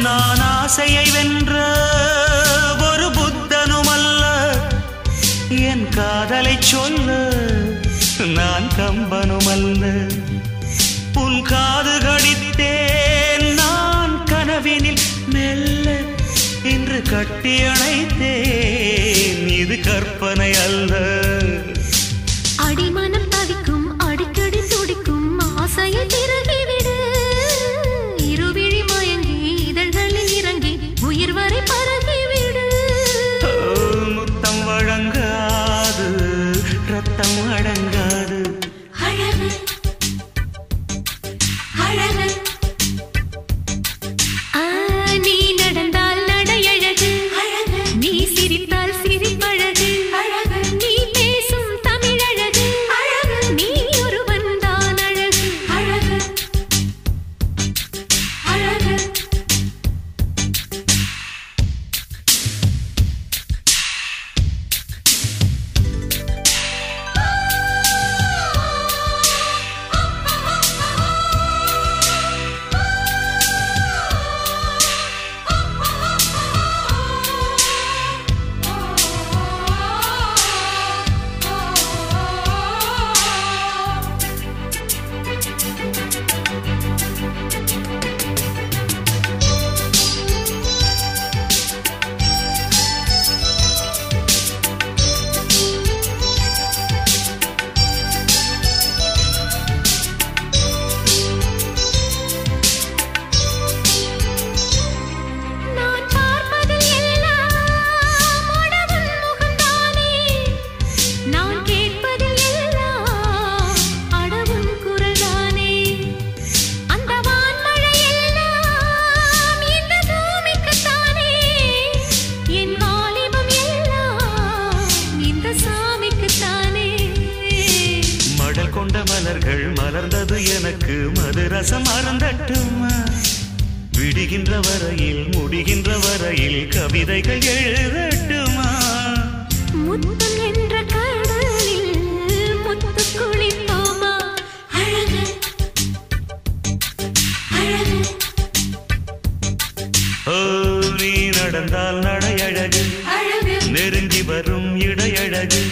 நான் ஆசையை வென்ற ஒரு புத்தனுமல்ல, என் காதலை சொல்ல நான் கம்பனுமல்ல. உன் காது கடித்தேன் நான் கனவினில் மெல்ல, இன்று கட்டி அணைத்தேன் இது கற்பனை அல்ல. அடிமனம் தவிக்கும் அடிக்கடி துடிக்கும் ஆசையை திருகிவிடு, இருவிழி மயங்கி இதழ்களில் இறங்கி உயிர் வரை பரகிவிடு. முத்தம் வழங்காது ரத்தம் அடங்காது. அழகு அழகு நீ நடந்தால் நடையழகு, நீ சிரித்தால் சிரிப்பழகு, நீ பேசும் தமிழழகு, நீ ஒருவன் தான் அழகு. அழகு அழகு மலர்கள் மலர்ந்தது எனக்கு மதுரசம் அருந்தட்டுமா, விடுகின்ற வரையில் முடிகின்ற வரையில் கவிதைகள் எழுதட்டுமா. முத்தம் என்ற கடலில் முத்து குளித்தோமா. அழகு அழகு ஓ நீ நடந்தால் நடையழகு, நெருங்கி வரும் இடையழகு.